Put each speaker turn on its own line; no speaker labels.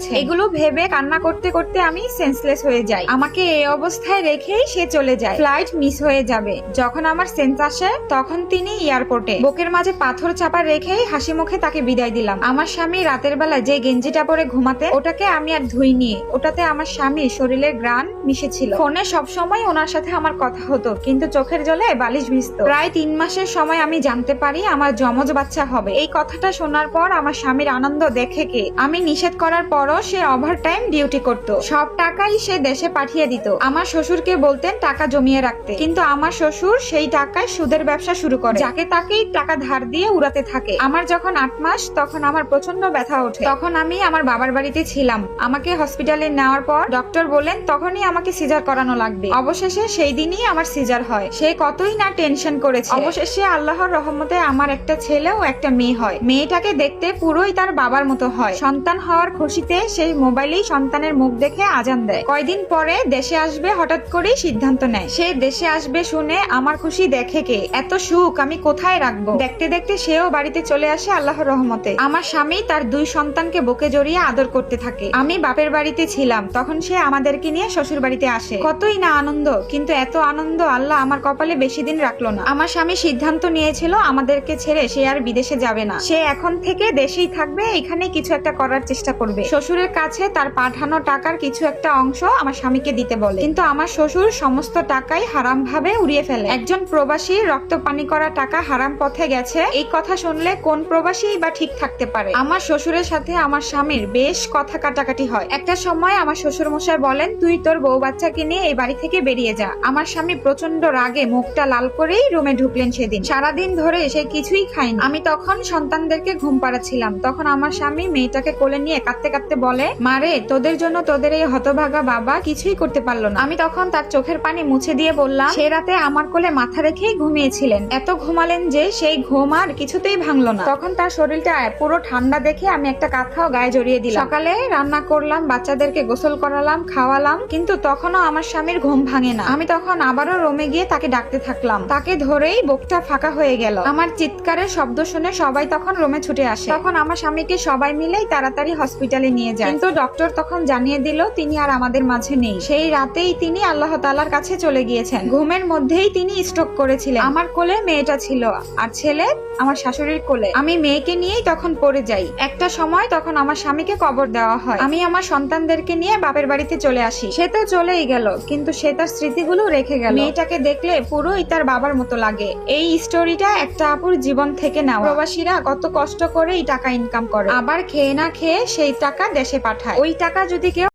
যাচ্ছে। এগুলো ভেবে কান্না করতে করতে আমি সেন্সলেস হয়ে যাই। আমাকে এই অবস্থায় রেখেই সে চলে যায়। ফ্লাইট মিস হয়ে যাবে। যখন আমার সেন্স আসে তখন তিনি এয়ারপোর্টে। বুকের মাঝে পাথর চাপা রেখেই হাসি মুখে তাকে বিদায় দিলাম। আমার স্বামী রাতের বেলা যে গেঞ্জিটা পরে ঘুমাতে, ওটাকে আমি আর ধুইনি। ওটাতে আমার স্বামীর শরীরের গ্রান মিশেছিল। ফোনে সবসময় ওনার সাথে আমার কথা হতো, কিন্তু চোখের জলে বালিশ ভিজত। প্রায় 3 মাসের সময় আমি জানতে পারি আমার যমজ বাচ্চা হবে। এই কথাটা শোনার পর আমার স্বামীর আনন্দ দেখে কে, আমি নিষেধ করার পরও সে ওভারটাইম ডিউটি করত। সব টাকাই সে দেশে পাঠিয়ে দিত। আমার শ্বশুরকে বলতেন টাকা জমিয়ে রাখতে, কিন্তু আমার শ্বশুর সেই টাকায় সুদের ব্যবসা শুরু করে, যাকে তাকেই টাকা ধার দিয়ে উড়াতে থাকে। আমার যখন 8 মাস তখন আমার প্রচন্ড ব্যথা ওঠে। তখন আমি আমার বাবার বাড়িতে ছিলাম। আমাকে হসপিটালে নেওয়ার পর ডক্টর বলেন তখনই আমাকে সিজার করানো লাগবে। অবশেষে সেই দিনই আমার সিজার হয়। সে কতই না টেনশন করেছে। অবশেষে আল্লাহর রহমতে আমার একটা ছেলে ও একটা মেয়ে হয়। মেয়েটাকে দেখতে পুরোই তার বাবার মতো হয়। সন্তান হওয়ার খুশিতে সেই মোবাইলেই সন্তানের মুখ দেখে আজান দেয়। কয়দিন পরে দেশে আসবে হঠাৎ করেই সিদ্ধান্ত নেয়। সে দেশে আসবে শুনে আমার খুশি দেখে কে, এত সুখ আমি কোথায় রাখবো। দেখতে দেখতে সেও বাড়িতে চলে আসে আল্লাহর রহমতে। আমার স্বামী তার 2 সন্তানকে বুকে জড়িয়ে আদর করতে থাকে। আমি বাপের বাড়িতে ছিলাম, তখন সে আমাদেরকে নিয়ে শ্বশুর বাড়িতে আসে। কতই না আনন্দ, কিন্তু এত আনন্দ আল্লাহ আমার কপালে বেশি দিন রাখলো না। আমার স্বামী সিদ্ধান্ত নিয়েছিল আমাদেরকে ছেড়ে সে আর বিদেশে যাবে না। সে এখন থেকে দেশেই থাকবে, এখানে কিছু একটা করার চেষ্টা করবে। শ্বশুরের কাছে তার পাঠানো টাকার কিছু একটা অংশ আমার স্বামীকে দিতে বলে, কিন্তু আমার শ্বশুর সমস্ত টাকাই হারাম ভাবে উড়িয়ে ফেলে। একজন প্রবাসী রক্ত পানি করা টাকা হারাম পথে গেছে, এই কথা শুনলে কোন প্রবাসী বা ঠিক থাকতে পারে। আমার শ্বশুরের সাথে আমার স্বামীর বেশ কথা কাটাকাটি হয়। একটা সময় আমার শ্বশুর মশাই বলেন তুই তোর বউ বাচ্চাকে নিয়ে এই বাড়ি থেকে বেরিয়ে যা। আমার স্বামী প্রচন্ড রাগে মুখটা লাল করেই রুমে ঢুকলেন। সেদিন সারাদিন ধরে সে কিছুই খায়নি। আমি তখন সন্তানদেরকে ঘুম পাড়াচ্ছিলাম। তখন আমার স্বামী মেয়েটাকে কোলে নিয়ে কাঁদতে কাঁদতে বলে, মারে তোদের জন্য তোদের এই হতভাগা বাবা কিছুই করতে পারলো না। আমি তখন তার চোখের পানি মুছে দিয়ে বললাম সে রাতে আমার কোলে মাথা রেখেই ঘুমিয়েছিলেন। এত ঘুমালেন যে সেই ঘুম আর কিছুতেই ভাঙলো না। তখন তার শরীরটা পুরো ঠান্ডা দেখে আমি একটা কাঁথাও গায়ে জড়িয়ে দিলাম। সকালে রান্না করলাম, বাচ্চাদেরকে গোসল করালাম, খাওয়ালাম, কিন্তু তখনও আমার স্বামীর ঘুম ভাঙে না। আমি তখন আবারও রুমে গিয়ে তাকে ডাকতে থাকলাম। তাকে ধরেই বুকটা ফাঁকা হয়ে গেল। আমার চিৎকারের শব্দ শুনে সবাই তখন রুমে ছুটে আসে। তখন আমার স্বামীকে সবাই মিলেই তাড়াতাড়ি হসপিটালে নিয়ে যায়, কিন্তু ডক্টর তখন জানিয়ে দিল তিনি আর আমাদের মাঝে নেই। সেই রাতেই তিনি আল্লাহ তাআলার কাছে চলে গিয়েছেন। ঘুমের মধ্যেই তিনি স্ট্রোক করেছিলেন। আমার কোলে মেয়েটা ছিল আর ছেলে আমার শাশুড়ির কোলে। আমি মেয়েকে নিয়েই তখন পড়ে যাই। একটা সময় তখন আমার স্বামীকে কবর দেওয়া হয়। আমি আমার সন্তানদেরকে নিয়ে বাপের বাড়িতে চলে আসি। সে তো চলেই গেল, কিন্তু সে তার স্মৃতিগুলো রেখে গেল। মেয়েটাকে দেখলে পুরোই তার বাবার মতো লাগে। এই স্টোরিটা একটা আপুর জীবন থেকে নেওয়া। প্রবাসীরা কত কষ্ট করে এই টাকা ইনকাম করে, আবার খেয়ে না খেয়ে সেই টাকা দেশে পাঠায়। ওই টাকা যদি কেউ